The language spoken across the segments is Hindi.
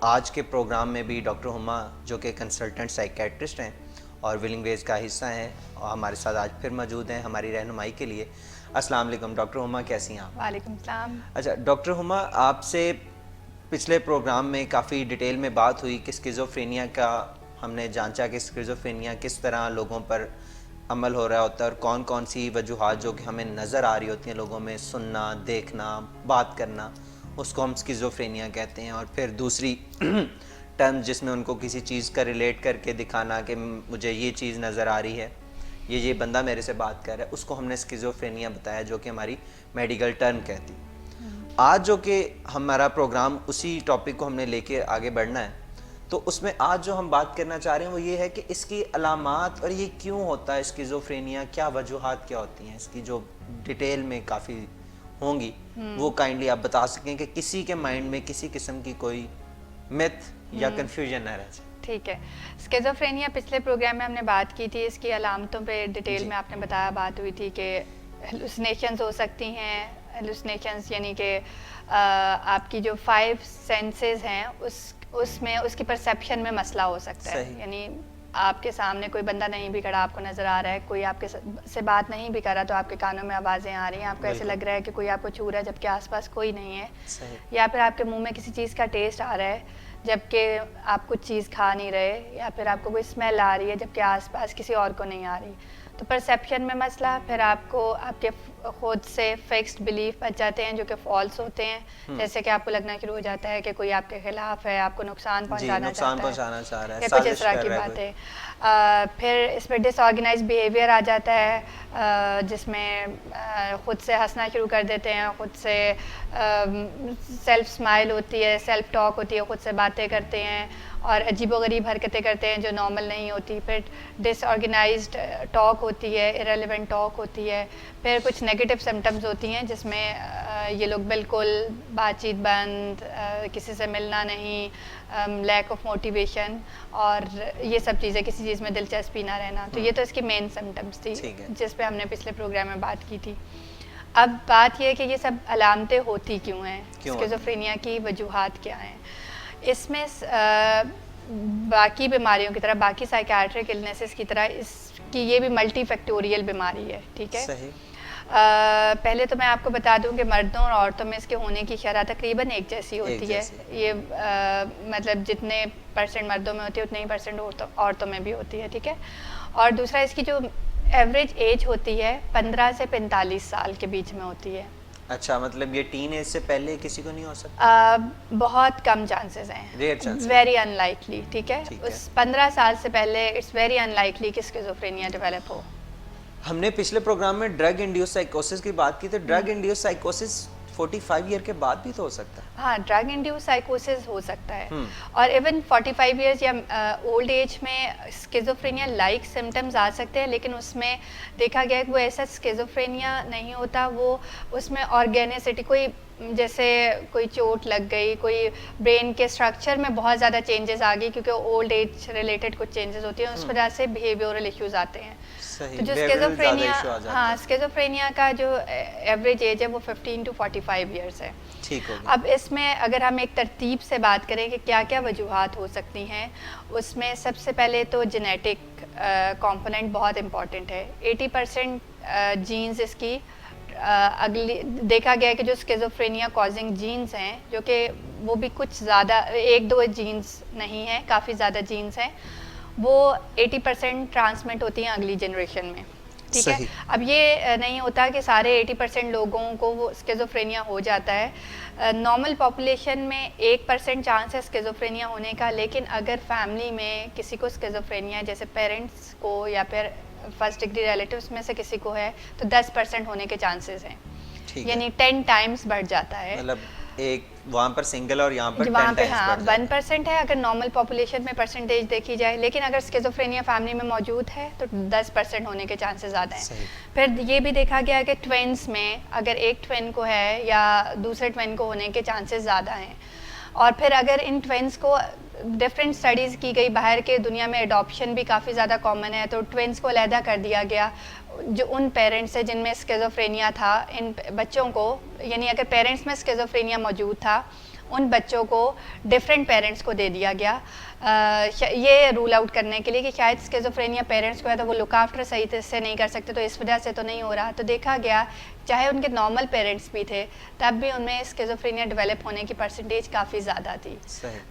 आज के प्रोग्राम में भी डॉक्टर हुमा जो कि कंसल्टेंट साइकेट्रिस्ट हैं और विलिंग वेज का हिस्सा हैं और हमारे साथ आज फिर मौजूद हैं हमारी रहनुमाई के लिए। अस्सलाम वालेकुम डॉक्टर हुमा, कैसी हैं आप? वालेकुम सलाम। अच्छा डॉक्टर हुमा, आपसे पिछले प्रोग्राम में काफ़ी डिटेल में बात हुई कि स्किज़ोफ्रेनिया का हमने जांचा कि स्किज़ोफ्रेनिया किस तरह लोगों पर अमल हो रहा होता है और कौन कौन सी वजूहात जो कि हमें नज़र आ रही होती हैं लोगों में, सुनना, देखना, बात करना, उसको हम स्किज़ोफ्रेनिया कहते हैं। और फिर दूसरी टर्म जिसमें उनको किसी चीज़ का रिलेट करके दिखाना कि मुझे ये चीज़ नज़र आ रही है, ये बंदा मेरे से बात कर रहा है, उसको हमने स्किज़ोफ्रेनिया बताया जो कि हमारी मेडिकल टर्म कहती है। आज जो कि हमारा प्रोग्राम उसी टॉपिक को हमने लेके आगे बढ़ना है, तो उसमें आज जो हम बात करना चाह रहे हैं वो ये है कि इसकी अलामात और ये क्यों होता है स्किज़ोफ्रेनिया, क्या वजूहात क्या होती हैं इसकी, जो डिटेल में काफ़ी होंगी वो काइंडली आप बता सकें कि किसी के माइंड में किसी किस्म की कोई मिथ या कंफ्यूजन ना रह जाए। ठीक है, स्किज़ोफ्रेनिया पिछले प्रोग्राम में हमने बात की थी, इसकी अलामतों पे डिटेल में आपने बताया, बात हुई थी कि हेलुसिनेशंस हो सकती हैं। हेलुसिनेशंस यानी कि आपकी जो 5 सेंसेस हैं उसमें उसकी परसेप्शन में मसला हो सकता है। यानी आपके सामने कोई बंदा नहीं भी खड़ा, आपको नज़र आ रहा है, कोई आपके से बात नहीं भी कर रहा तो आपके कानों में आवाज़ें आ रही हैं, आपको ऐसे लग रहा है कि कोई आपको छू रहा है जबकि आसपास कोई नहीं है, या फिर आपके मुंह में किसी चीज़ का टेस्ट आ रहा है जबकि आप कुछ चीज़ खा नहीं रहे, या फिर आपको कोई स्मेल आ रही है जबकि आसपास किसी और को नहीं आ रही। तो परसेप्शन में मसला, फिर आपको आपके खुद से फिक्स्ड बिलीफ बच जाते हैं जो कि फॉल्स होते हैं, जैसे कि आपको लगना शुरू हो जाता है कि कोई आपके खिलाफ है, आपको नुकसान पहुंचाना चाह रहा है, या कुछ इस तरह की बातें। फिर इसमें डिसऑर्गेनाइज बिहेवियर आ जाता है जिसमें खुद से हंसना शुरू कर देते हैं, खुद से सेल्फ स्माइल होती है, सेल्फ टॉक होती है, खुद से बातें करते हैं और अजीबोगरीब हरकतें करते हैं जो नॉर्मल नहीं होती। फिर डिसऑर्गेनाइज्ड टॉक होती है, इरेलेवेंट टॉक होती है। फिर कुछ नेगेटिव सिम्टम्स होती हैं जिसमें ये लोग बिल्कुल बातचीत बंद, किसी से मिलना नहीं, लैक ऑफ मोटिवेशन और ये सब चीज़ें, किसी चीज़ में दिलचस्पी ना रहना। तो ये तो इसकी मेन सिम्टम्स थी जिस पे हमने पिछले प्रोग्राम में बात की थी। अब बात यह है कि ये सब अलामतें होती क्यों हैं, स्किज़ोफ्रेनिया की वजूहात क्या हैं। इसमें बाकी बीमारियों की तरह, बाकी साइकियाट्रिक इलनेसेस की तरह इसकी ये भी मल्टी फैक्टोरियल बीमारी है। ठीक है, सही। पहले तो मैं आपको बता दूं कि मर्दों और औरतों में इसके होने की शरह तकरीबन एक जैसी होती है। ये मतलब जितने परसेंट मर्दों में होती है उतने ही परसेंट औरतों में भी होती है। ठीक है, और दूसरा इसकी जो एवरेज एज होती है 15 से 45 साल के बीच में होती है। अच्छा, मतलब ये टीन एज से पहले किसी को नहीं हो सकता? बहुत कम चांसेस हैं, रेयर चांसेस, वेरी अनलाइकली। ठीक है, उस 15 साल से पहले इट्स वेरी अनलाइकली कि स्किज़ोफ्रेनिया डेवलप हो। हमने पिछले प्रोग्राम में ड्रग इंड्यूस साइकोसिस की बात की, तो ड्रग इंड्यूस साइकोसिस 45 ईयर के बाद भी तो हो सकता है। हाँ, ड्रग इंड्यूस साइकोसिस हो सकता है और इवन 45 इयर्स या ओल्ड एज में स्किज़ोफ्रेनिया लाइक सिम्टम्स आ सकते हैं, लेकिन उसमें देखा गया है कि वो ऐसा स्किज़ोफ्रेनिया नहीं होता, वो उसमें ऑर्गेनिसिटी, कोई जैसे कोई चोट लग गई, कोई ब्रेन के स्ट्रक्चर में बहुत ज़्यादा चेंजेस आ गई क्योंकि ओल्ड एज रिलेटेड कुछ चेंजेस होती हैं, उस वजह से बिहेवियरल इश्यूज आते हैं। तो जो स्किज़ोफ्रेनिया, हाँ, स्किज़ोफ्रेनिया का जो एवरेज एज है वो 15 to 45 इयर्स है। ठीक हो। अब इसमें अगर हम एक तरतीब से बात करें कि क्या क्या वजूहात हो सकती हैं, उसमें सबसे पहले तो जेनेटिक कंपोनेंट बहुत इम्पॉर्टेंट है। 80% जीन्स इसकी अगली देखा गया है कि जो स्किज़ोफ्रेनिया कॉजिंग जीन्स हैं, जो कि वो भी कुछ ज़्यादा 1-2 जीन्स नहीं है, काफ़ी ज़्यादा जीन्स हैं, वो 80% ट्रांसमिट होती हैं अगली जनरेशन में। ठीक है, अब ये नहीं होता कि सारे 80% लोगों को वो स्किज़ोफ्रेनिया हो जाता है। नॉर्मल पॉपुलेशन में 1% चांस है स्किज़ोफ्रेनिया होने का, लेकिन अगर फैमिली में किसी को स्किज़ोफ्रेनिया, जैसे पेरेंट्स को या फिर फर्स्ट डिग्री रिलेटिव्स में से किसी को है, तो 10% होने के चांसेस हैं, यानी 10 टाइम्स बढ़ जाता है। मतलब एक वहाँ पर सिंगल और यहाँ पर 10 टाइम्स, हाँ, 1% है अगर नॉर्मल पॉपुलेशन में परसेंटेज देखी जाए, लेकिन अगर स्किज़ोफ्रेनिया फैमिली में मौजूद है तो 10% होने के चांसेस ज़्यादा हैं। फिर ये भी देखा गया कि ट्विन्स में अगर एक ट्विन को है या दूसरे ट्विन को होने के चांसेस ज़्यादा हैं। और फिर अगर इन ट्विन्स को, डिफरेंट स्टडीज़ की गई, बाहर के दुनिया में एडॉप्शन भी काफ़ी ज़्यादा कॉमन है, तो ट्विन्स को अलहदा कर दिया गया जो उन पेरेंट्स से जिनमें स्किज़ोफ्रेनिया था, इन बच्चों को, यानी अगर पेरेंट्स में स्किज़ोफ्रेनिया मौजूद था उन बच्चों को डिफरेंट पेरेंट्स को दे दिया गया ये रूल आउट करने के लिए कि शायद स्किज़ोफ्रेनिया पेरेंट्स को है तो वो लुक आफ्टर सही से नहीं कर सकते, तो इस वजह से तो नहीं हो रहा। तो देखा गया चाहे उनके नॉर्मल पेरेंट्स भी थे तब भी उनमें स्किज़ोफ्रेनिया डेवलप होने की परसेंटेज काफ़ी ज़्यादा थी।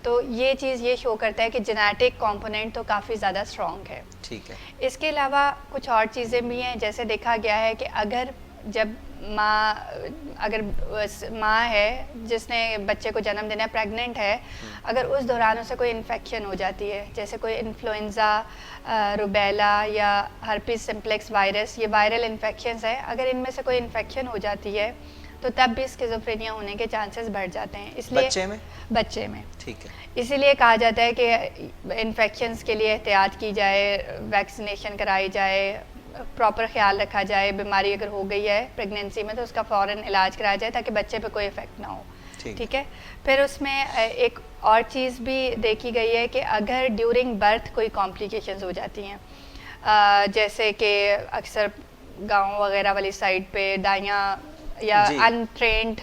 तो ये चीज़ ये शो करता है कि जेनेटिक कंपोनेंट तो काफ़ी ज़्यादा स्ट्रॉन्ग है। ठीक है। इसके अलावा कुछ और चीज़ें भी हैं, जैसे देखा गया है कि अगर माँ है जिसने बच्चे को जन्म देना है, प्रेग्नेंट है, अगर उस दौरान उसे कोई इन्फेक्शन हो जाती है, जैसे कोई इन्फ्लुएंज़ा, रुबेला या हर्पीज सिम्प्लेक्स वायरस, ये वायरल इन्फेक्शंस है, अगर इनमें से कोई इन्फेक्शन हो जाती है तो तब भी स्किज़ोफ्रेनिया होने के चांसेस बढ़ जाते हैं। इसलिए बच्चे में ठीक है, इसीलिए कहा जाता है कि इन्फेक्शंस के लिए एहतियात की जाए, वैक्सीनेशन कराई जाए, प्रॉपर ख्याल रखा जाए। बीमारी अगर हो गई है प्रेगनेंसी में तो उसका फ़ौरन इलाज कराया जाए ताकि बच्चे पे कोई इफ़ेक्ट ना हो। ठीक है। फिर उसमें एक और चीज़ भी देखी गई है कि अगर ड्यूरिंग बर्थ कोई कॉम्प्लिकेशंस हो जाती हैं, जैसे कि अक्सर गाँव वगैरह वाली साइड पे दाइयाँ या अनट्रेंड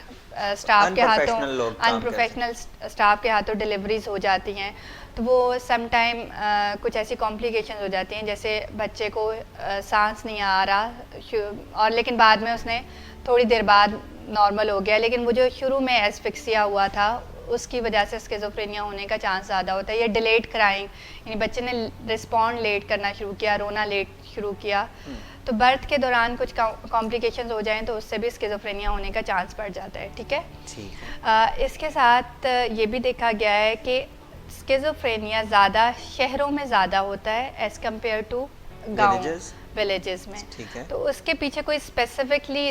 स्टाफ के हाथों, अनप्रोफेशनल स्टाफ के हाथों डिलीवरीज हो जाती हैं, तो वो सम टाइम कुछ ऐसी कॉम्प्लिकेशंस हो जाती हैं, जैसे बच्चे को सांस नहीं आ रहा और लेकिन बाद में उसने थोड़ी देर बाद नॉर्मल हो गया, लेकिन वो जो शुरू में एस्फिक्सिया हुआ था उसकी वजह से स्किज़ोफ्रेनिया होने का चांस ज़्यादा होता है। या डिलेड क्राइंग, यानी बच्चे ने रिस्पॉन्ड लेट करना शुरू किया, रोना लेट शुरू किया, तो बर्थ के दौरान कुछ कॉम्प्लिकेशंस हो जाएं तो उससे भी स्किज़ोफ्रेनिया होने का चांस बढ़ जाता है। ठीक है। इसके साथ ये भी देखा गया है कि स्किज़ोफ्रेनिया ज़्यादा शहरों में ज़्यादा होता है एज़ कम्पेयर टू गाँव विलेजेस में। ठीक है। तो उसके पीछे कोई स्पेसिफिकली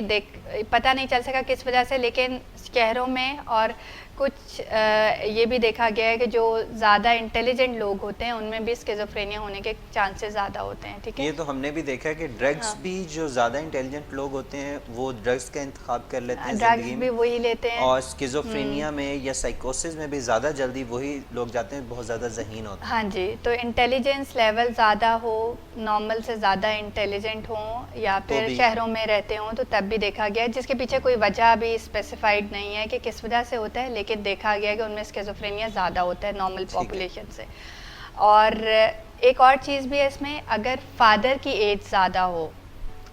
पता नहीं चल सका किस वजह से, लेकिन शहरों में और कुछ ये भी देखा गया है कि जो ज़्यादा इंटेलिजेंट लोग होते हैं उनमें भी स्किज़ोफ्रेनिया होने के चांसेस ज़्यादा होते हैं। ठीक है। ये तो हमने भी देखा है कि ड्रग्स भी जो ज़्यादा इंटेलिजेंट लोग होते हैं वो ड्रग्स का इंतखाब कर लेते हैं, ड्रग्स भी वही लेते हैं, और स्किज़ोफ्रेनिया में या साइकोसिस में भी ज़्यादा जल्दी वही लोग जाते हैं, बहुत ज़्यादा ज़हीन होते हैं। हाँ जी, तो इंटेलिजेंस लेवल ज़्यादा हो, नॉर्मल से ज़्यादा इंटेलिजेंट हो या फिर शहरों में रहते हों, तो तब भी देखा गया, जिसके पीछे कोई वजह भी स्पेसिफाइड नहीं है कि किस वजह से होता है, लेकिन देखा गया कि उनमें स्किज़ोफ्रेनिया ज़्यादा होता है नॉर्मल पॉपुलेशन से। और एक और चीज़ भी है इसमें, अगर फादर की एज ज़्यादा हो,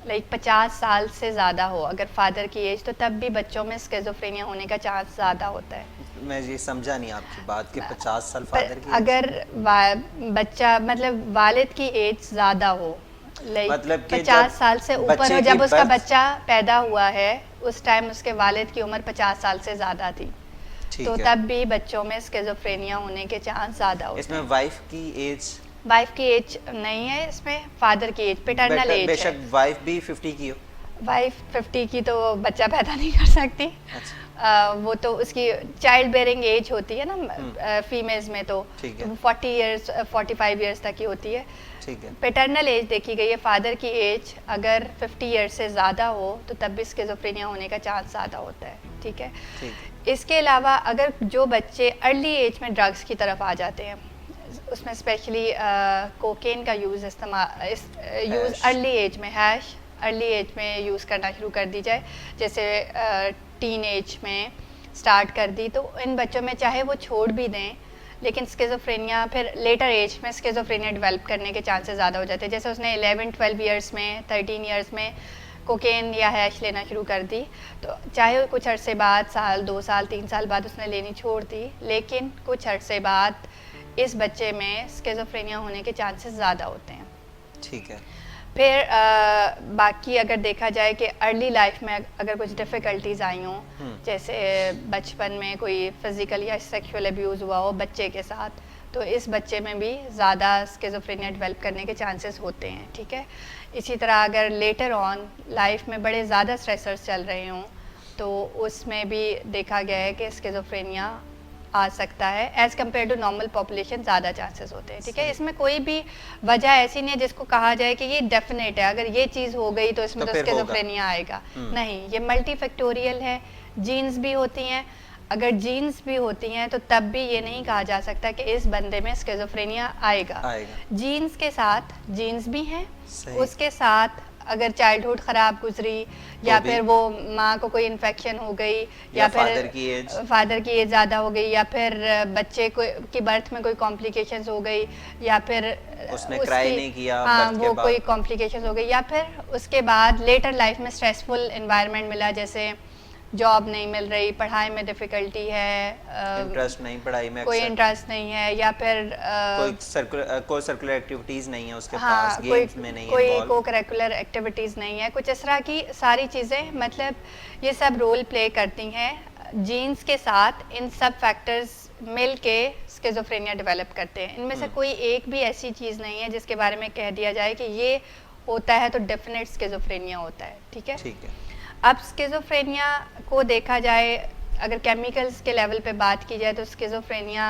लाइक 50 साल से ज़्यादा हो अगर फादर की एज, तो तब भी बच्चों में स्किज़ोफ्रेनिया होने का चांस ज़्यादा होता है। मैं ये समझा नहीं आपकी बात कि 50 साल फादर की अगर बच्चा मतलब वालिद की एज ज़्यादा हो, मतलब 50 साल से ऊपर हो, जब उसका बच्चा पैदा हुआ है उस टाइम उसके वालिद की उम्र 50 साल से ज़्यादा थी, तो तब भी बच्चों में स्किज़ोफ्रेनिया होने के चांस ज़्यादा होते हैं। इसमें वाइफ की एज नहीं है, इसमें फादर की एज, पैटर्नल एज है। बेशक वाइफ भी 50 की हो, वाइफ 50 की तो बच्चा पैदा नहीं कर सकती। वो तो उसकी चाइल्ड बेयरिंग एज होती है ना फीमेल्स में, तो 40 इयर्स 45 इयर्स तक की होती है। ठीक है। पैटर्नल एज देखी गई है, फादर की एज अगर 50 इयर्स से ज़्यादा हो तो तब भी स्किज़ोफ्रेनिया होने का चांस ज़्यादा होता है। ठीक है। इसके अलावा अगर जो बच्चे अर्ली एज में ड्रग्स की तरफ आ जाते हैं, उसमें स्पेशली कोकेन का यूज़ अर्ली एज में, हैश अर्ली एज में यूज़ करना शुरू कर दी जाए, जैसे टीन एज में स्टार्ट कर दी, तो इन बच्चों में चाहे वो छोड़ भी दें लेकिन स्किज़ोफ्रेनिया फिर लेटर एज में स्किज़ोफ्रेनिया डेवलप करने के चांसेस ज़्यादा हो जाते हैं। जैसे उसने 11-12 इयर्स में, 13 इयर्स में कोकेन या हैश लेना शुरू कर दी, तो चाहे कुछ अरसे बाद, साल 2 साल 3 साल बाद उसने लेनी छोड़ दी, लेकिन कुछ अरसे बाद इस बच्चे में स्किज़ोफ्रेनिया होने के चांसेस ज़्यादा होते हैं। ठीक है। फिर बाकी अगर देखा जाए कि अर्ली लाइफ में अगर कुछ डिफ़िकल्टीज आई हों, जैसे बचपन में कोई फिज़िकल या सेक्सुअल अब्यूज़ हुआ हो बच्चे के साथ, तो इस बच्चे में भी ज़्यादा स्किज़ोफ्रेनिया डेवलप करने के चांसेस होते हैं। ठीक है। इसी तरह अगर लेटर ऑन लाइफ में बड़े ज़्यादा स्ट्रेसर्स चल रहे हों तो उसमें भी देखा गया है कि स्किज़ोफ्रेनिया आ सकता है, as compare to normal population ज़्यादा चांसेस होते हैं। ठीक है। इसमें कोई भी वजह ऐसी नहीं है जिसको कहा जाए कि ये डेफिनेट है, अगर ये चीज़ हो गई तो इसमें तो स्किज़ोफ्रेनिया आएगा। नहीं, ये मल्टीफैक्टोरियल है, जीन्स भी होती हैं, अगर जीन्स भी होती हैं तो तब भी ये नहीं कहा जा सकता कि इस बंदे में स्किज़ोफ्रेनिया आएगा। जीन्स के साथ जीन्स भी हैं, उसके साथ अगर चाइल्डहुड ख़राब गुजरी या भी? फिर वो माँ को कोई इन्फेक्शन हो गई या फिर फादर की एज ज़्यादा हो गई या फिर बच्चे को की बर्थ में कोई कॉम्प्लिकेशंस हो गई या फिर उसने क्राई नहीं किया हाँ बर्थ के वो बाद। कोई कॉम्प्लिकेशंस हो गई या फिर उसके बाद लेटर लाइफ में स्ट्रेसफुल इन्वायरमेंट मिला, जैसे जॉब नहीं मिल रही, पढ़ाई में डिफ़िकल्टी है, इंटरेस्ट नहीं पढ़ाई में, कोई अक्सर इंटरेस्ट नहीं है या फिर कोई सर्कुलर एक्टिविटीज नहीं है उसके हाँ पास, गेम्स में नहीं कोई इन्वॉल्व। को करिकुलर एक्टिविटीज़ नहीं है, कुछ इस तरह की सारी चीज़ें, मतलब ये सब रोल प्ले करती हैं जीन्स के साथ। इन सब फैक्टर्स मिल के स्किज़ोफ्रेनिया डेवलप करते हैं। इनमें से कोई एक भी ऐसी चीज़ नहीं है जिसके बारे में कह दिया जाए कि ये होता है तो डेफिनेट स्किज़ोफ्रेनिया होता है, ठीक है। ठीक है। अब स्किज़ोफ्रेनिया को देखा जाए, अगर केमिकल्स के लेवल पे बात की जाए तो स्किज़ोफ्रेनिया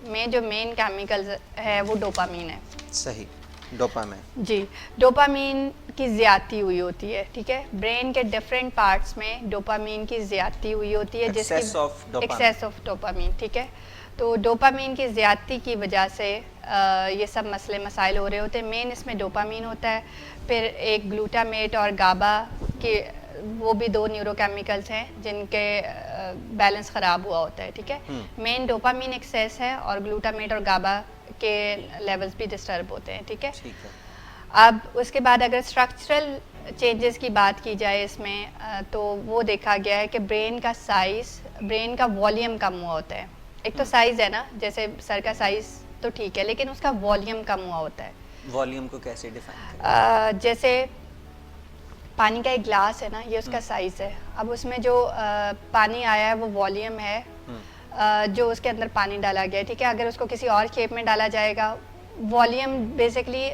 में जो मेन केमिकल्स है वो डोपामीन है। सही, डोपामाइन। जी, डोपामीन की ज़्यादती हुई होती है, ठीक है। ब्रेन के डिफरेंट पार्ट्स में डोपामीन की ज़्यादती हुई होती है, जिसकी एक्सेस ऑफ डोपामीन, ठीक है। तो डोपामीन की ज़्यादती की वजह से ये सब मसले मसाइल हो रहे होते हैं। मेन इसमें डोपामीन होता है, फिर एक ग्लूटामेट और गाबा के, वो भी दो न्यूरोकेमिकल्स हैं जिनके बैलेंस ख़राब हुआ होता है, ठीक है। मेन डोपामीन एक्सेस है और ग्लूटामेट और गाबा के लेवल्स भी डिस्टर्ब होते हैं, ठीक है। ठीक है। अब उसके बाद अगर स्ट्रक्चरल चेंजेस की बात की जाए इसमें, तो वो देखा गया है कि ब्रेन का साइज़, ब्रेन का वॉल्यूम कम हुआ होता है। एक तो साइज़ है ना, जैसे सर का साइज़ तो ठीक है, लेकिन उसका वॉल्यूम कम हुआ होता है। वॉल्यूम को कैसे डिफाइन करें? जैसे पानी का एक ग्लास है ना, ये उसका साइज़ है। अब उसमें जो पानी आया है वो वॉल्यूम है, जो उसके अंदर पानी डाला गया है, ठीक है। अगर उसको किसी और शेप में डाला जाएगा, वॉल्यूम बेसिकली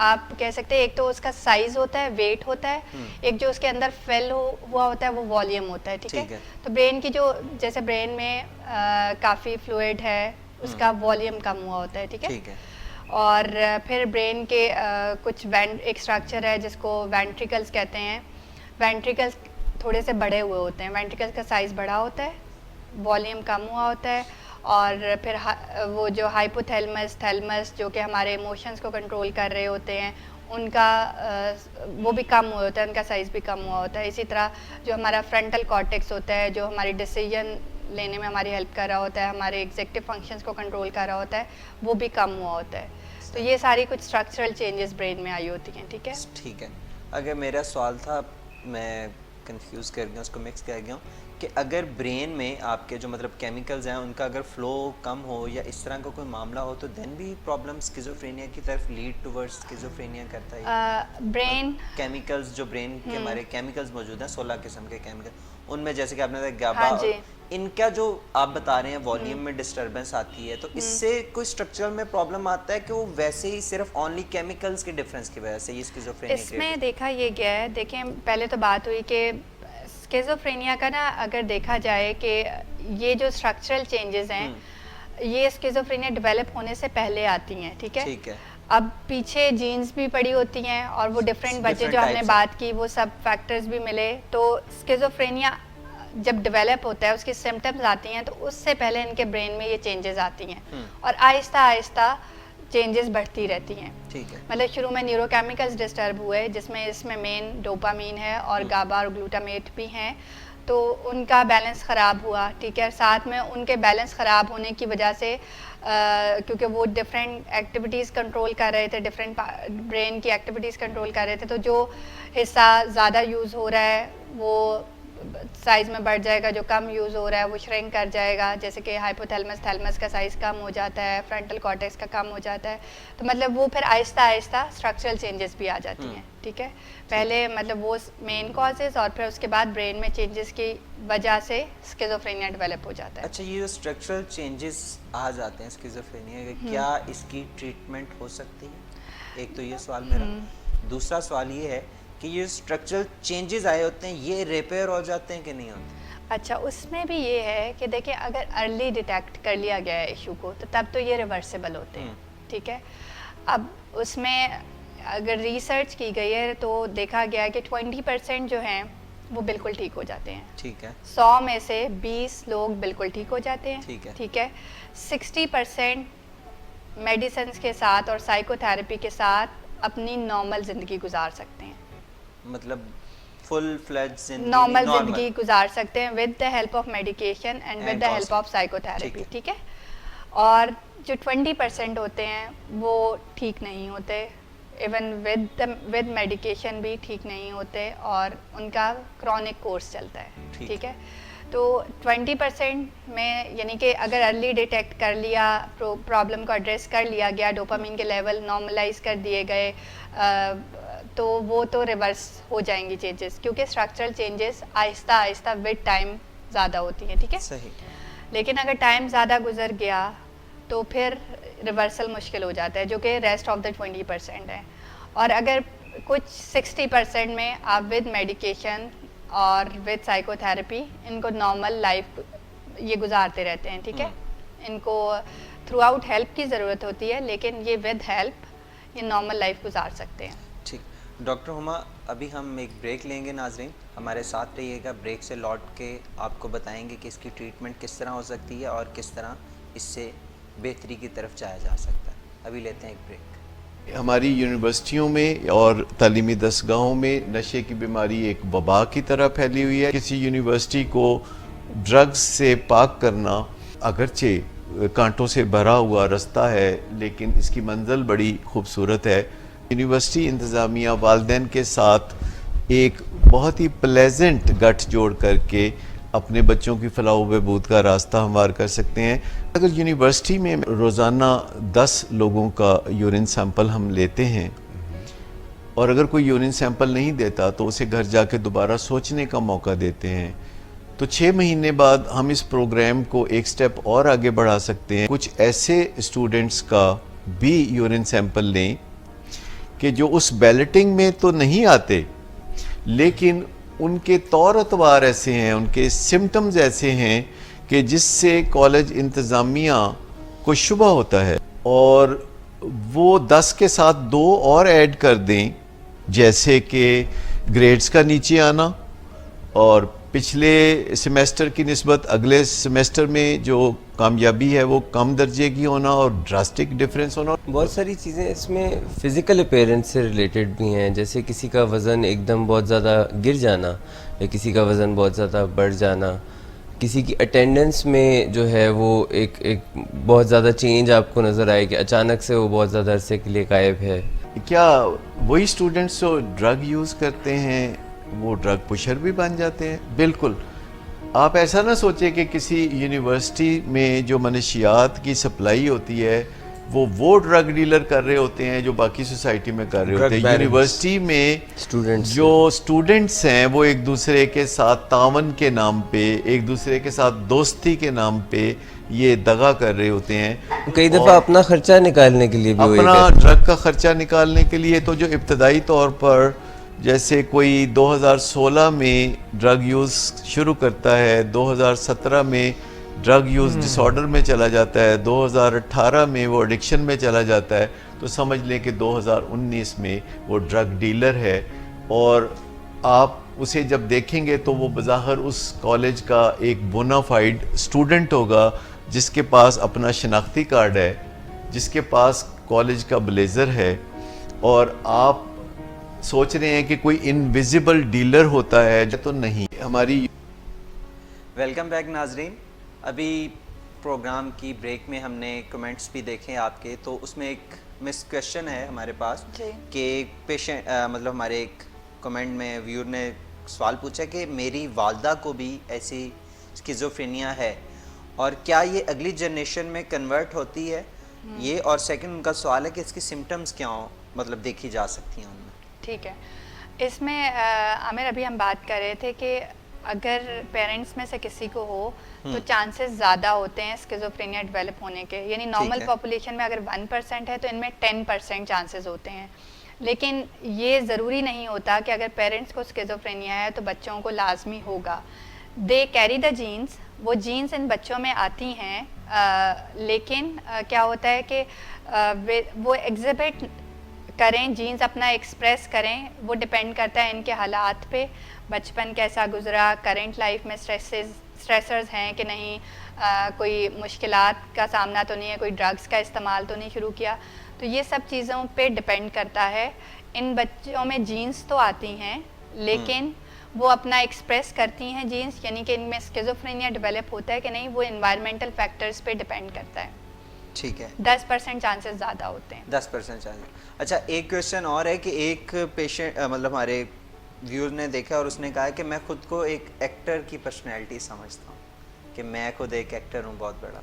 आप कह सकते हैं, एक तो उसका साइज होता है, वेट होता है, एक जो उसके अंदर फिल हुआ होता है वो वॉल्यूम होता है, ठीक है। तो ब्रेन की जो, जैसे ब्रेन में काफ़ी फ्लूइड है, उसका वॉल्यूम कम हुआ होता है, ठीक है। और फिर ब्रेन के कुछ एक स्ट्रक्चर है जिसको वेंट्रिकल्स कहते हैं। वेंट्रिकल्स थोड़े से बड़े हुए होते हैं, वेंट्रिकल्स का साइज़ बड़ा होता है, वॉल्यूम कम हुआ होता है। और फिर वो जो हाइपोथैलेमस, थैलेमस जो कि हमारे इमोशंस को कंट्रोल कर रहे होते हैं, उनका वो भी कम हुआ होता है, उनका साइज़ भी कम हुआ होता है। इसी तरह जो हमारा फ्रंटल कॉर्टेक्स होता है, जो हमारी डिसीजन लेने में हमारी हेल्प कर रहा होता है, हमारे एग्जेक्टिव फंक्शंस को कंट्रोल कर रहा होता है, वो भी कम हुआ होता है। तो ये सारी कुछ स्ट्रक्चरल चेंजेस ब्रेन में आई होती हैं, ठीक है। ठीक है। अगर मेरा सवाल था, मैं कंफ्यूज कर गया, उसको मिक्स कर गया हूँ, कि अगर ब्रेन में आपके जो मतलब केमिकल्स हैं उनका अगर फ्लो कम हो या इस तरह का कोई मामला हो, तो देन भी प्रॉब्लम स्किज़ोफ्रेनिया की तरफ लीड टुवर्ड्स स्किज़ोफ्रेनिया करता है। ब्रेन केमिकल्स जो ब्रेन के हमारे केमिकल्स मौजूद हैं, 16 किस्म के केमिकल, उनमें जैसे कि आपने गाबा, हाँ इनका जो आप बता रहे हैं वॉल्यूम में डिस्टर्बेंस आती है, तो इससे कोई स्ट्रक्चरल में प्रॉब्लम आता है कि वो वैसे ही सिर्फ ओनली केमिकल्स के डिफरेंस की वजह से ये स्किज़ोफ्रेनिया इसमें देखा ये गया है। देखें, पहले तो बात हुई कि स्किज़ोफ्रेनिया का ना, अगर देखा जाए कि ये जो स्ट्रक्चरल चेंजेस हैं, ये स्किज़ोफ्रेनिया डेवलप होने से पहले आती हैं, ठीक है। ठीक है। अब पीछे जीन्स भी पड़ी होती हैं और वो डिफरेंट वजह जो हमने बात की, वो सब फैक्टर्स भी मिले, तो स्किज़ोफ्रेनिया जब डेवलप होता है, उसकी सिम्टम्स आती हैं, तो उससे पहले इनके ब्रेन में ये चेंजेस आती हैं और आहिस्ता आहिस्ता चेंजेस बढ़ती रहती हैं। ठीक है। मतलब शुरू में न्यूरोकेमिकल्स डिस्टर्ब हुए, जिसमें इसमें मेन डोपामीन है और गाबा और ग्लूटामेट भी हैं, तो उनका बैलेंस ख़राब हुआ, ठीक है। साथ में उनके बैलेंस ख़राब होने की वजह से क्योंकि वो डिफरेंट एक्टिविटीज़ कंट्रोल कर रहे थे, डिफरेंट ब्रेन की एक्टिविटीज़ कंट्रोल कर रहे थे, तो जो हिस्सा ज़्यादा यूज़ हो रहा है वो साइज़ में बढ़ जाएगा, जो कम यूज़ हो रहा है वो श्रिंक कर जाएगा। जैसे कि हाइपोथैलेमस, थैलेमस का साइज़ कम हो जाता है, फ्रंटल कॉर्टेक्स का कम हो जाता है, तो मतलब वो फिर आहिस्ता आहिस्ता स्ट्रक्चरल चेंजेस भी आ जाती हैं, ठीक है। पहले मतलब वो मेन कॉजेज और फिर उसके बाद ब्रेन में चेंजेस की वजह से स्किज़ोफ्रेनिया डेवलप हो जाता है। अच्छा, ये जो स्ट्रक्चरल चेंजेस आ जाते हैं स्किज़ोफ्रेनिया के, क्या इसकी ट्रीटमेंट हो सकती है? एक तो ये सवाल मेरा। दूसरा सवाल ये है कि ये स्ट्रक्चरल चेंजेस आए होते हैं, ये रिपेयर हो जाते हैं कि नहीं होते? अच्छा, उसमें भी ये है कि देखिए, अगर अर्ली डिटेक्ट कर लिया गया है इशू को, तो तब तो ये रिवर्सिबल होते हैं, ठीक है। अब उसमें अगर रिसर्च की गई है तो देखा गया है कि 20% जो हैं वो बिल्कुल ठीक हो जाते हैं, ठीक है। 100 में से 20 लोग बिल्कुल ठीक हो जाते हैं, ठीक है। ठीक है। 60% मेडिसिन के साथ और साइकोथेरेपी के साथ अपनी नॉर्मल ज़िंदगी गुजार सकते हैं, मतलब फुल फ्लेज जिंदगी नॉर्मल normal। जिंदगी गुजार सकते हैं with the help of medication and with And the help of counseling। Psychotherapy, ठीक है। ठीक है। और जो 20% होते हैं वो ठीक नहीं होते, इवन विद मेडिकेशन भी ठीक नहीं होते, और उनका क्रॉनिक कोर्स चलता है, ठीक। ठीक है। तो 20% में यानी कि अगर अर्ली डिटेक्ट कर लिया, प्रॉब्लम को एड्रेस कर लिया गया, डोपामिन के लेवल नॉर्मलाइज कर दिए गए, तो वो तो रिवर्स हो जाएंगी चेंजेस, क्योंकि structural changes Aahista Aahista with time ज़्यादा होती हैं, ठीक है। सही। लेकिन अगर टाइम ज़्यादा गुजर गया तो फिर रिवर्सल मुश्किल हो जाता है, जो कि रेस्ट ऑफ द 20% है। और अगर कुछ 60% में आप विद मेडिकेशन और विद साइकोथेरेपी इनको नॉर्मल लाइफ ये गुजारते रहते हैं, ठीक है। इनको थ्रू आउट हेल्प की ज़रूरत होती है, लेकिन ये विद हेल्प ये नॉर्मल लाइफ गुजार सकते हैं। ठीक। डॉक्टर हुमा, अभी हम एक ब्रेक लेंगे नाजरीन, हमारे साथ रहिएगा। ब्रेक से लौट के आपको बताएंगे कि इसकी ट्रीटमेंट किस तरह हो सकती है और किस तरह इससे बेहतरी की तरफ जाया जा सकता है। अभी लेते हैं एक ब्रेक। हमारी यूनिवर्सिटियों में और तालीमी दरसगाहों में नशे की बीमारी एक वबा की तरह फैली हुई है। किसी यूनिवर्सिटी को ड्रग्स से पाक करना अगरचे कांटों से भरा हुआ रास्ता है, लेकिन इसकी मंजिल बड़ी खूबसूरत है। यूनिवर्सिटी इंतज़ामिया वालिदैन के साथ एक बहुत ही प्लेजेंट गठजोड़ करके अपने बच्चों की फलाह बहबूद का रास्ता हमवार कर सकते हैं। अगर यूनिवर्सिटी में रोज़ाना 10 लोगों का यूरिन सैंपल हम लेते हैं और अगर कोई यूरिन सैंपल नहीं देता तो उसे घर जाके दोबारा सोचने का मौका देते हैं, तो 6 महीने बाद हम इस प्रोग्राम को एक स्टेप और आगे बढ़ा सकते हैं। कुछ ऐसे स्टूडेंट्स का भी यूरिन सैंपल लें कि जो उस बैलेटिंग में तो नहीं आते, लेकिन उनके तौर अतवार ऐसे हैं, उनके सिम्टम्स ऐसे हैं कि जिससे कॉलेज इंतज़ामिया को शुबा होता है, और वो 10 के साथ 2 और ऐड कर दें, जैसे कि ग्रेड्स का नीचे आना और पिछले सेमेस्टर की निस्बत अगले सेमेस्टर में जो कामयाबी है वो कम दर्जे की होना और ड्रास्टिक डिफरेंस होना। बहुत सारी चीज़ें इसमें फ़िज़िकल अपीयरेंस से रिलेटेड भी हैं, जैसे किसी का वज़न एकदम बहुत ज़्यादा गिर जाना या किसी का वज़न बहुत ज़्यादा बढ़ जाना, किसी की अटेंडेंस में जो है वो एक बहुत ज़्यादा चेंज आपको नज़र आए कि अचानक से वो बहुत ज़्यादा अरसे के लिए गायब है। क्या वही स्टूडेंट्स जो ड्रग यूज़ करते हैं वो ड्रग पुशर भी बन जाते हैं? बिल्कुल। आप ऐसा ना सोचें कि किसी यूनिवर्सिटी में जो मनशियात की सप्लाई होती है वो ड्रग डीलर कर रहे होते हैं जो बाकी सोसाइटी में कर रहे होते हैं। यूनिवर्सिटी में स्टूडेंट्स हैं वो एक दूसरे के साथ तावन के नाम पे, एक दूसरे के साथ दोस्ती के नाम पे ये दगा कर रहे होते हैं। कई दफ़ा अपना खर्चा निकालने के लिए भी अपना ड्रग का खर्चा निकालने के लिए। तो जो इब्तदाई तौर पर जैसे कोई 2016 में ड्रग यूज़ शुरू करता है, 2017 में ड्रग यूज़ डिसऑर्डर में चला जाता है, 2018 में वो एडिक्शन में चला जाता है, तो समझ लें कि 2019 में वो ड्रग डीलर है। और आप उसे जब देखेंगे तो वो बज़ाहिर उस कॉलेज का एक बोनाफाइड स्टूडेंट होगा जिसके पास अपना शनाख्ती कार्ड है, जिसके पास कॉलेज का ब्लेज़र है, और आप सोच रहे हैं कि कोई इनविजिबल डीलर होता है, तो नहीं। हमारी वेलकम बैक नाजरीन। अभी प्रोग्राम की ब्रेक में हमने कमेंट्स भी देखे आपके, तो उसमें एक मिस क्वेश्चन है हमारे पास कि एक पेशेंट मतलब हमारे एक कमेंट में व्यूअर ने सवाल पूछा कि मेरी वालदा को भी ऐसी स्किज़ोफ्रेनिया है और क्या ये अगली जनरेशन में कन्वर्ट होती है ये, और सेकंड उनका सवाल है कि इसकी सिम्टम्स क्या हो मतलब देखी जा सकती हैं उनमें। ठीक है, इसमें आमिर अभी हम बात कर रहे थे कि अगर पेरेंट्स में से किसी को हो तो चांसेस ज़्यादा होते हैं स्किज़ोफ्रेनिया डेवलप होने के। यानी नॉर्मल पॉपुलेशन में अगर 1% है तो इनमें 10% चांसेस होते हैं। लेकिन ये ज़रूरी नहीं होता कि अगर पेरेंट्स को स्किज़ोफ्रेनिया है तो बच्चों को लाजमी होगा। दे कैरी द जीन्स, वो जीन्स इन बच्चों में आती हैं, लेकिन क्या होता है कि वो एग्जिबिट करें, जीन्स अपना एक्सप्रेस करें, वो डिपेंड करता है इनके हालात पे, बचपन कैसा गुजरा, करंट लाइफ में स्ट्रेसर्स हैं कि नहीं, कोई मुश्किलात का सामना तो नहीं है, कोई ड्रग्स का इस्तेमाल तो नहीं शुरू किया। तो ये सब चीज़ों पे डिपेंड करता है। इन बच्चों में जीन्स तो आती हैं, लेकिन वो अपना एक्सप्रेस करती हैं जीन्स, यानी कि इनमें स्किज़ोफ्रेनिया डेवलप होता है कि नहीं, वो इन्वायरमेंटल फैक्टर्स पे डिपेंड करता है। ठीक है, 10% चांसेस ज़्यादा होते हैं। 10% चांस। अच्छा, एक क्वेश्चन और है कि एक पेशेंट मतलब हमारे व्यूअर ने देखा और उसने कहा कि मैं खुद को एक एक्टर की पर्सनैलिटी समझता हूँ, कि मैं खुद एक एक्टर हूँ बहुत बड़ा,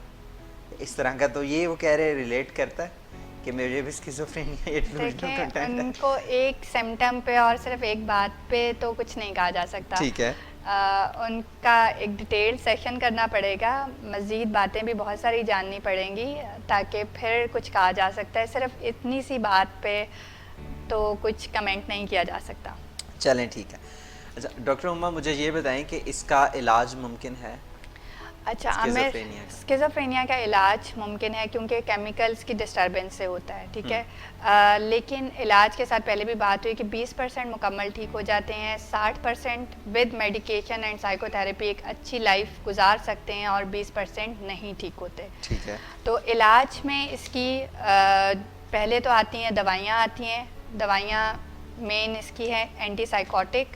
इस तरह का। तो ये वो कह रहे रिलेट करता है कि मुझे भी स्किज़ोफ्रेनिया ये देखें, उनको एक सिम्टम पे और सिर्फ एक बात पे तो कुछ नहीं कहा जा सकता। ठीक है, उनका एक डिटेल सेशन करना पड़ेगा, मज़ीद बातें भी बहुत सारी जाननी पड़ेंगी ताकि फिर कुछ कहा जा सकता है। सिर्फ इतनी सी बात पे तो कुछ कमेंट नहीं किया जा सकता। चलें ठीक है। अच्छा डॉक्टर उम्मा, मुझे ये बताएं कि इसका इलाज मुमकिन है? अच्छा आमिर, स्किज़ोफ्रेनिया का इलाज मुमकिन है क्योंकि केमिकल्स की डिस्टर्बेंस से होता है, ठीक है। लेकिन इलाज के साथ पहले भी बात हुई कि 20% मुकम्मल ठीक हो जाते हैं, 60% विद मेडिकेशन एंड साइकोथेरेपी एक अच्छी लाइफ गुजार सकते हैं और 20% नहीं ठीक होते। ठीक है। तो इलाज में इसकी पहले तो आती हैं दवाइयाँ आती हैं। दवाइयाँ मेन इसकी है एंटीसाइकोटिक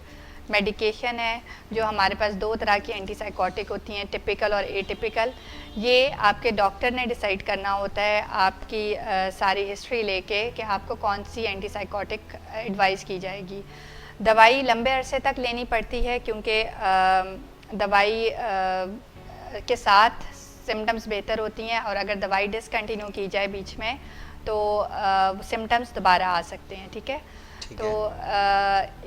मेडिकेशन है, जो हमारे पास 2 तरह की एंटीसाइकोटिक होती हैं, टिपिकल और एटिपिकल। ये आपके डॉक्टर ने डिसाइड करना होता है आपकी सारी हिस्ट्री लेके कि आपको कौन सी एंटीसाइकोटिक एडवाइस की जाएगी। दवाई लंबे अरसे तक लेनी पड़ती है क्योंकि दवाई के साथ सिम्टम्स बेहतर होती हैं, और अगर दवाई डिसकंटिन्यू की जाए बीच में तो सिम्टम्स दोबारा आ सकते हैं। ठीक है, तो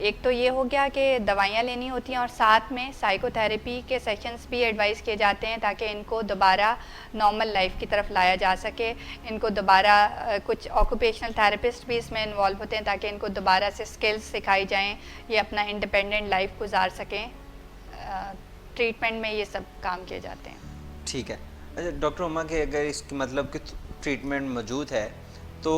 एक तो ये हो गया कि दवाइयाँ लेनी होती हैं और साथ में साइकोथेरेपी के सेशंस भी एडवाइस किए जाते हैं ताकि इनको दोबारा नॉर्मल लाइफ की तरफ लाया जा सके। इनको दोबारा कुछ ऑक्यूपेशनल थेरेपिस्ट भी इसमें इन्वॉल्व होते हैं ताकि इनको दोबारा से स्किल्स सिखाई जाएं, ये अपना इंडिपेंडेंट लाइफ गुजार सकें। ट्रीटमेंट में ये सब काम किए जाते हैं। ठीक है। अच्छा डॉक्टर उमा के अगर इसकी मतलब कि ट्रीटमेंट मौजूद है तो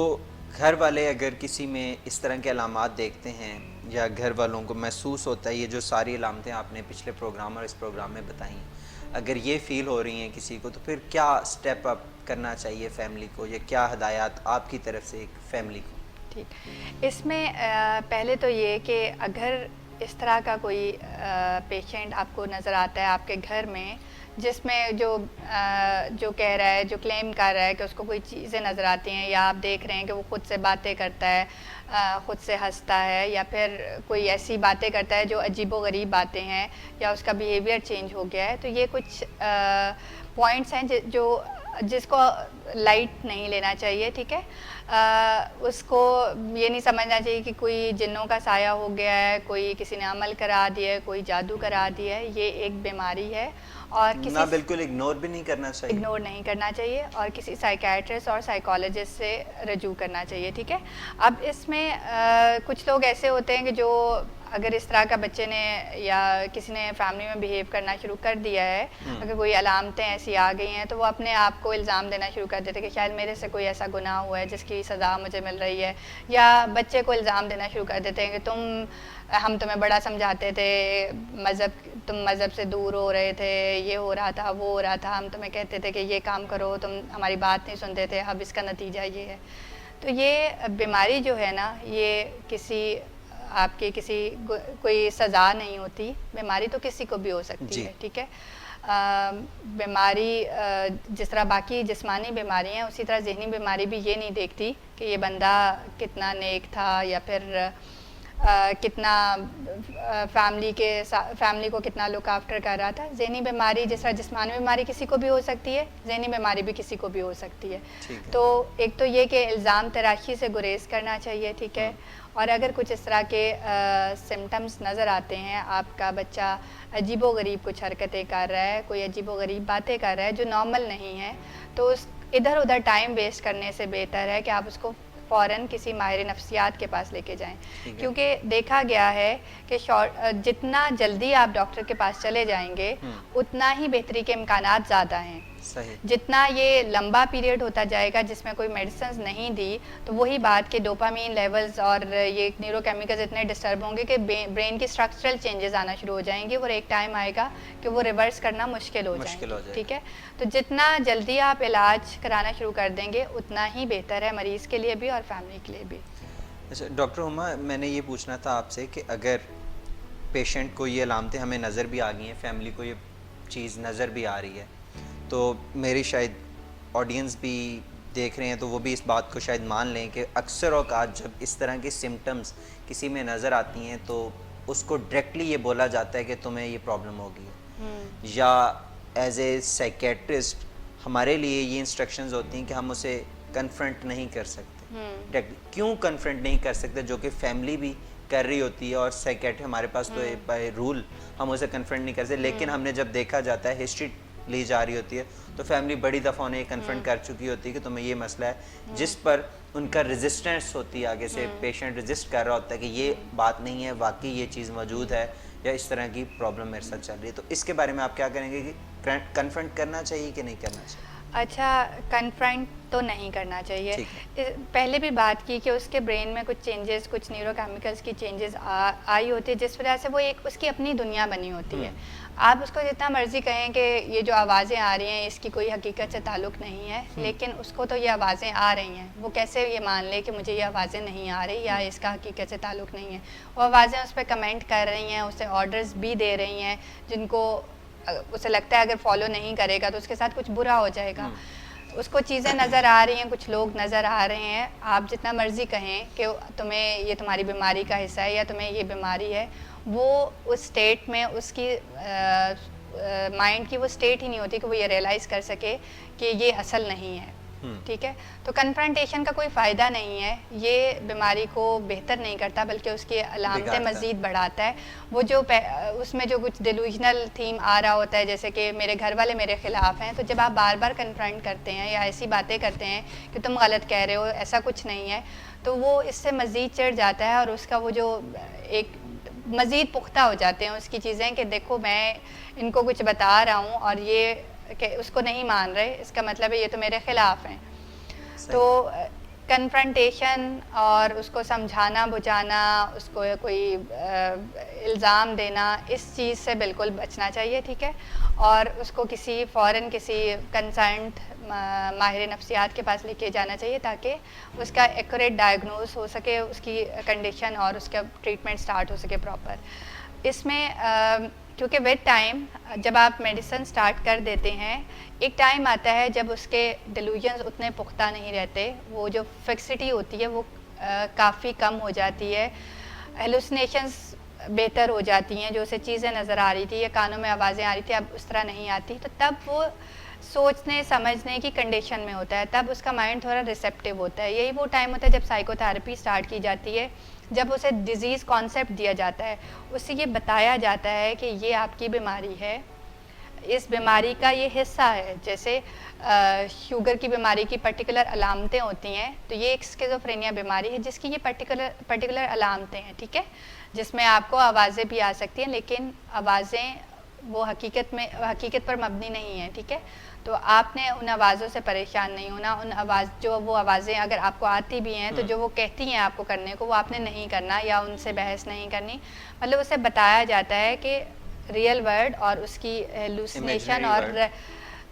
घर वाले अगर किसी में इस तरह के अलामात देखते हैं या घर वालों को महसूस होता है, ये जो सारी अलामतें आपने पिछले प्रोग्राम और इस प्रोग्राम में बताई, अगर ये फ़ील हो रही हैं किसी को, तो फिर क्या स्टेप अप करना चाहिए फैमिली को, या क्या हदायत आपकी तरफ से एक फैमिली को? ठीक, इसमें पहले तो ये कि अगर इस तरह का कोई पेशेंट आपको नज़र आता है आपके घर में जिसमें जो कह रहा है, जो क्लेम कर रहा है कि उसको कोई चीज़ें नज़र आती हैं, या आप देख रहे हैं कि वो ख़ुद से बातें करता है, ख़ुद से हंसता है, या फिर कोई ऐसी बातें करता है जो अजीबो-गरीब बातें हैं, या उसका बिहेवियर चेंज हो गया है, तो ये कुछ पॉइंट्स हैं जो जिसको लाइट नहीं लेना चाहिए। ठीक है, उसको ये नहीं समझना चाहिए कि कोई जिन्नों का साया हो गया है, कोई किसी ने अमल करा दिया है, कोई जादू करा दिया है। ये एक बीमारी है और किसी ना बिल्कुल इग्नोर भी नहीं करना चाहिए, इग्नोर नहीं करना चाहिए, और किसी साइकियाट्रिस्ट और साइकोलॉजिस्ट से रजू करना चाहिए। ठीक है, अब इसमें कुछ लोग ऐसे होते हैं कि जो अगर इस तरह का बच्चे ने या किसी ने फैमिली में बिहेव करना शुरू कर दिया है, अगर कोई अलामतें ऐसी आ गई हैं तो वो अपने आप को इल्ज़ाम देना शुरू कर देते हैं कि शायद मेरे से कोई ऐसा गुनाह हुआ है जिसकी सज़ा मुझे मिल रही है, या बच्चे को इल्ज़ाम देना शुरू कर देते हैं कि हम तुम्हें बड़ा समझाते थे, तुम मज़हब से दूर हो रहे थे, ये हो रहा था, वो हो रहा था, हम तुम्हें कहते थे कि ये काम करो, तुम हमारी बात नहीं सुनते थे, अब इसका नतीजा ये है। तो ये बीमारी जो है ना, ये आपके किसी कोई सज़ा नहीं होती, बीमारी तो किसी को भी हो सकती है। ठीक है, बीमारी जिस तरह बाकी जिस्मानी बीमारी हैं उसी तरह जहनी बीमारी भी ये नहीं देखती कि ये बंदा कितना नेक था या फिर कितना फैमिली को कितना लुक आफ्टर कर रहा था। जहनी बीमारी जिस तरह जिस्मानी बीमारी किसी को भी हो सकती है, जहनी बीमारी भी किसी को भी हो सकती है। तो एक तो ये कि इल्ज़ाम तराशी से गुरेज करना चाहिए। ठीक है, और अगर कुछ इस तरह के सिम्टम्स नज़र आते हैं, आपका बच्चा अजीबो-गरीब कुछ हरकतें कर रहा है, कोई अजीबो-गरीब बातें कर रहा है जो नॉर्मल नहीं है, तो इधर उधर टाइम वेस्ट करने से बेहतर है कि आप उसको फ़ौरन किसी माहिर नफ्सियात के पास लेके जाएं, क्योंकि देखा गया है कि जितना जल्दी आप डॉक्टर के पास चले जाएंगे उतना ही बेहतरी के इम्कानात ज़्यादा हैं। सही। जितना ये लंबा पीरियड होता जाएगा जिसमें कोई मेडिसिन नहीं दी, तो वही बात के डोपामीन लेवल्स और ये न्यूरोकेमिकल्स इतने डिस्टर्ब होंगे कि ब्रेन की स्ट्रक्चरल चेंजेस आना शुरू हो जाएंगे, और एक टाइम आएगा कि वो रिवर्स करना मुश्किल हो जाएगा। ठीक है, तो जितना जल्दी आप इलाज कराना शुरू कर देंगे उतना ही बेहतर है मरीज़ के लिए भी और फैमिली के लिए भी। अच्छा डॉक्टर उमा, मैंने ये पूछना था आपसे कि अगर पेशेंट को ये अलामतें हमें नज़र भी आ गई हैं, फैमिली को ये चीज़ नज़र भी आ रही है, तो मेरी शायद ऑडियंस भी देख रहे हैं तो वो भी इस बात को शायद मान लें कि अक्सर औक़ात जब इस तरह की सिम्टम्स किसी में नज़र आती हैं तो उसको डायरेक्टली ये बोला जाता है कि तुम्हें ये प्रॉब्लम होगी है, या एज ए साइकेट्रिस्ट हमारे लिए ये इंस्ट्रक्शंस होती हैं कि हम उसे कन्फ्रंट नहीं कर सकते। डायरेक्टली क्यों कन्फ्रंट नहीं कर सकते, जो कि फैमिली भी कर रही होती है और साइकेट्री हमारे पास तो बाय रूल हम उसे कन्फ्रंट नहीं कर सकते, लेकिन हमने जब देखा जाता है, हिस्ट्री ली जा रही होती है तो फैमिली बड़ी दफ़ा उन्हें कन्फ्रंट कर चुकी होती है कि तुम्हें ये मसला है, जिस पर उनका रेजिस्टेंस होती है, आगे से पेशेंट रेजिस्ट कर रहा होता है कि ये बात नहीं है, वाकई ये चीज़ मौजूद है या इस तरह की प्रॉब्लम मेरे साथ चल रही है। तो इसके बारे में आप क्या करेंगे कि कन्फ्रंट करना चाहिए कि नहीं करना चाहिए? अच्छा, कन्फ्रंट तो नहीं करना चाहिए। ठीक पहले भी बात की कि उसके ब्रेन में कुछ चेंजेस, कुछ न्यूरोकेमिकल्स की चेंजेस आई होती है, जिस वजह से वो एक उसकी अपनी दुनिया बनी होती है। आप उसको जितना मर्जी कहें कि ये जो आवाज़ें आ रही हैं इसकी कोई हकीकत से ताल्लुक़ नहीं है, लेकिन उसको तो ये आवाज़ें आ रही हैं। वो कैसे ये मान ले कि मुझे ये आवाज़ें नहीं आ रही या इसका हकीकत से ताल्लुक़ नहीं है। वो आवाज़ें उस पर कमेंट कर रही हैं, उसे ऑर्डर्स भी दे रही हैं, जिनको उसे लगता है अगर फॉलो नहीं करेगा तो उसके साथ कुछ बुरा हो जाएगा। उसको चीज़ें नज़र आ रही हैं, कुछ लोग नज़र आ रहे हैं। आप जितना मर्जी कहें कि तुम्हें ये तुम्हारी बीमारी का हिस्सा है या तुम्हें ये बीमारी है, वो उस स्टेट में उसकी माइंड की वो स्टेट ही नहीं होती कि वो ये रियलाइज़ कर सके कि ये असल नहीं है। ठीक है, तो कन्फ्रंटेशन का कोई फ़ायदा नहीं है, ये बीमारी को बेहतर नहीं करता बल्कि उसकी अलामतें मज़ीद बढ़ाता है। वो जो उसमें जो कुछ डिलूजनल थीम आ रहा होता है, जैसे कि मेरे घर वाले मेरे ख़िलाफ़ हैं, तो जब आप बार बार कन्फ्रंट करते हैं या ऐसी बातें करते हैं कि तुम गलत कह रहे हो, ऐसा कुछ नहीं है, तो वो इससे मज़ीद चिढ़ जाता है और उसका वो जो एक मज़ीद पुख्ता हो जाते हैं उसकी चीज़ें कि देखो मैं इनको कुछ बता रहा हूँ और ये कि उसको नहीं मान रहे, इसका मतलब है ये तो मेरे ख़िलाफ़ हैं। तो कन्फ्रंटेशन और उसको समझाना बुझाना, उसको कोई इल्ज़ाम देना, इस चीज़ से बिल्कुल बचना चाहिए, ठीक है। और उसको फ़ौरन किसी कंसर्न्ड माहिर नफ्सियात के पास लेके जाना चाहिए ताकि उसका एक्यूरेट डायग्नोस हो सके, उसकी कंडीशन और उसका ट्रीटमेंट स्टार्ट हो सके प्रॉपर। इसमें क्योंकि विद टाइम जब आप मेडिसिन स्टार्ट कर देते हैं, एक टाइम आता है जब उसके डिलूजन्स उतने पुख्ता नहीं रहते, वो जो फिक्सिटी होती है वो काफ़ी कम हो जाती है, हेलुसिनेशंस बेहतर हो जाती हैं, जो उसे चीज़ें नज़र आ रही थी या कानों में आवाज़ें आ रही थी अब उस तरह नहीं आती, तो तब वो सोचने समझने की कंडीशन में होता है, तब उसका माइंड थोड़ा रिसेप्टिव होता है। यही वो टाइम होता है जब साइकोथेरेपी स्टार्ट की जाती है, जब उसे डिज़ीज़ कॉन्सेप्ट दिया जाता है, उससे ये बताया जाता है कि ये आपकी बीमारी है, इस बीमारी का ये हिस्सा है। जैसे शुगर की बीमारी की पर्टिकुलर अलामतें होती हैं, तो ये एक स्किज़ोफ्रेनिया बीमारी है जिसकी ये पर्टिकुलर अलामतें हैं, ठीक है, जिसमें आपको आवाज़ें भी आ सकती हैं, लेकिन आवाज़ें वो हकीकत पर मबनी नहीं है, ठीक है। तो आपने उन आवाज़ों से परेशान नहीं होना, वो आवाज़ें अगर आपको आती भी हैं तो जो वो कहती हैं आपको करने को वो आपने नहीं करना या उनसे बहस नहीं करनी। मतलब उसे बताया जाता है कि रियल वर्ड और उसकी हेलुसिनेशन और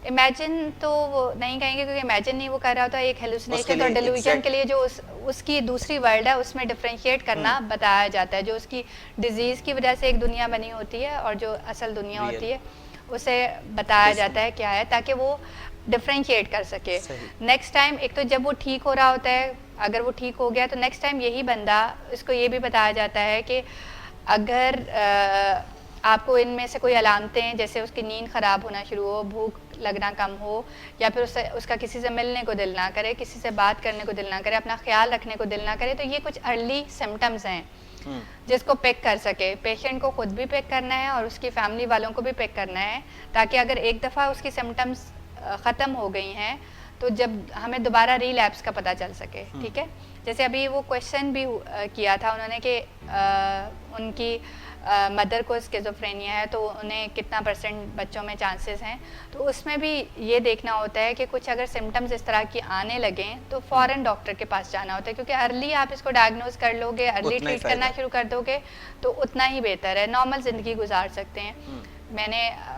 इमेजिन तो वो नहीं कहेंगे क्योंकि इमेजिन नहीं वो कर रहा होता, एक हेलुसिनेशन और डिल्यूजन के लिए जो उसकी दूसरी वर्ल्ड है उसमें डिफरेंशिएट करना बताया जाता है। जो उसकी डिजीज़ की वजह से एक दुनिया बनी होती है और जो असल दुनिया होती है उसे बताया जाता है क्या है, ताकि वो डिफरेंशिएट कर सके। नेक्स्ट टाइम एक तो जब वो ठीक हो रहा होता है, अगर वो ठीक हो गया तो नेक्स्ट टाइम यही बंदा, इसको ये भी बताया जाता है कि अगर आपको इनमें से कोई अलामतें जैसे उसकी नींद ख़राब होना शुरू हो, भूख लगना कम हो, या फिर उसका किसी से मिलने को दिल ना करे, किसी से बात करने को दिल ना करे, अपना ख्याल रखने को दिल ना करे, तो ये कुछ अर्ली सिम्टम्स हैं जिसको पिक कर सके। पेशेंट को खुद भी पिक करना है और उसकी फैमिली वालों को भी पिक करना है, ताकि अगर एक दफ़ा उसकी सिम्टम्स ख़त्म हो गई हैं तो जब हमें दोबारा रीलैप्स का पता चल सके, ठीक है। जैसे अभी वो क्वेश्चन भी किया था उन्होंने कि उनकी मदर को स्किज़ोफ्रेनिया है तो उन्हें कितना % बच्चों में चांसेस हैं, तो उसमें भी ये देखना होता है कि कुछ अगर सिम्टम्स इस तरह की आने लगें तो फ़ौरन डॉक्टर के पास जाना होता है, क्योंकि अर्ली आप इसको डायग्नोज कर लोगे, अर्ली ट्रीट करना शुरू कर दोगे तो उतना ही बेहतर है, नॉर्मल ज़िंदगी गुजार सकते हैं।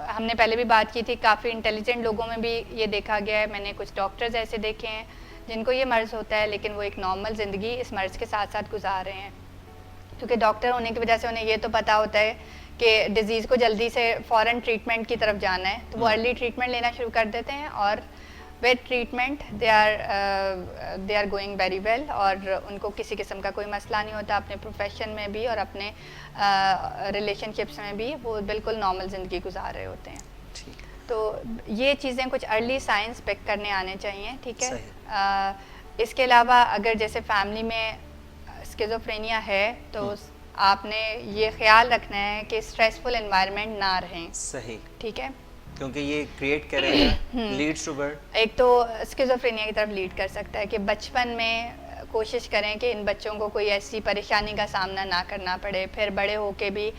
हमने पहले भी बात की थी, काफ़ी इंटेलिजेंट लोगों में भी ये देखा गया है, मैंने कुछ डॉक्टर्स ऐसे देखे हैं जिनको ये मर्ज़ होता है लेकिन वो एक नॉर्मल ज़िंदगी इस मर्ज़ के साथ साथ गुजार रहे हैं। क्योंकि डॉक्टर होने की वजह से उन्हें ये तो पता होता है कि डिजीज़ को जल्दी से फ़ौरन ट्रीटमेंट की तरफ जाना है, तो वो अर्ली ट्रीटमेंट लेना शुरू कर देते हैं और with treatment they are going very well, और उनको किसी किस्म का कोई मसला नहीं होता अपने प्रोफेशन में भी और अपने रिलेशनशिप्स में भी, वो बिल्कुल नॉर्मल ज़िंदगी गुजार रहे होते हैं। ठीक है। तो ये चीज़ें कुछ अर्ली साइंस पिक करने आने चाहिए, ठीक है। इसके अलावा अगर जैसे फैमिली में स्किज़ोफ्रेनिया है तो आपने ये ख्याल रखना है कि स्ट्रेसफुल एनवायरनमेंट ना रहें। सही। ठीक है, क्योंकि ये क्रिएट करेगा लीड्स टू बर्थ। एक तो स्किज़ोफ्रेनिया की तरफ लीड कर सकता है कि बचपन में कोशिश करें कि इन बच्चों को कोई ऐसी परेशानी का सामना ना करना पड़े, फिर बड़े होके भी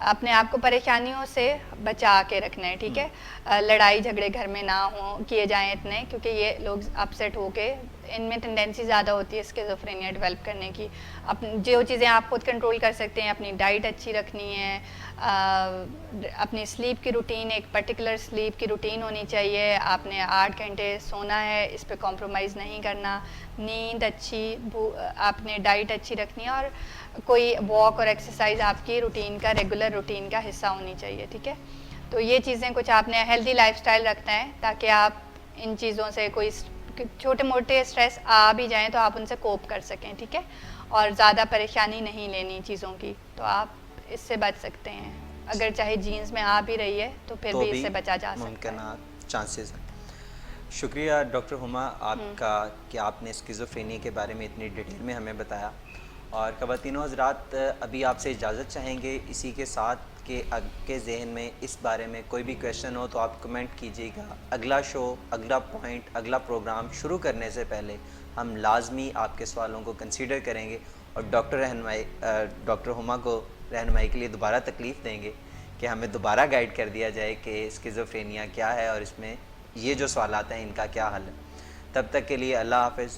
अपने आप को परेशानियों से बचा के रखना है, ठीक है। लड़ाई झगड़े घर में ना हो किए जाएं इतने, क्योंकि ये लोग अपसेट होके, इनमें टेंडेंसी ज़्यादा होती है स्किज़ोफ्रेनिया डेवलप करने की। जो चीज़ें आप खुद कंट्रोल कर सकते हैं, अपनी डाइट अच्छी रखनी है, अपनी स्लीप की रूटीन, एक पर्टिकुलर स्लीप की रूटीन होनी चाहिए, आपने 8 घंटे सोना है, इस पे कॉम्प्रोमाइज़ नहीं करना, नींद अच्छी, आपने डाइट अच्छी रखनी है, और कोई वॉक और एक्सरसाइज आपकी रूटीन का, रेगुलर रूटीन का हिस्सा होनी चाहिए, ठीक है। तो ये चीज़ें कुछ आपने हेल्दी लाइफस्टाइल रखना है ताकि आप इन चीज़ों से कोई छोटे मोटे स्ट्रेस आ भी जाएं तो आप उनसे कोप कर सकें, ठीक है, और ज़्यादा परेशानी नहीं लेनी चीज़ों की, तो आप इससे बच सकते हैं। अगर चाहे जीन्स में आ भी रही है तो फिर भी इससे बचा जा सकता है। चांसेस हैं। शुक्रिया डॉक्टर हुमा आपका कि आपने स्किज़ोफ्रेनिया के बारे में इतनी डिटेल में हमें बताया। और ख़वातीनो हज़रात, अभी आपसे इजाज़त चाहेंगे। इसी के साथ कि आपके जहन में इस बारे में कोई भी क्वेश्चन हो तो आप कमेंट कीजिएगा। अगला शो, अगला पॉइंट, अगला प्रोग्राम शुरू करने से पहले हम लाजमी आपके सवालों को कंसीडर करेंगे और डॉक्टर हुमा को रहनुमाई के लिए दोबारा तकलीफ़ देंगे कि हमें दोबारा गाइड कर दिया जाए कि स्किज़ोफ्रेनिया क्या है और इसमें ये जो सवालात हैं इनका क्या हल है। तब तक के लिए अल्लाह हाफ़िज़।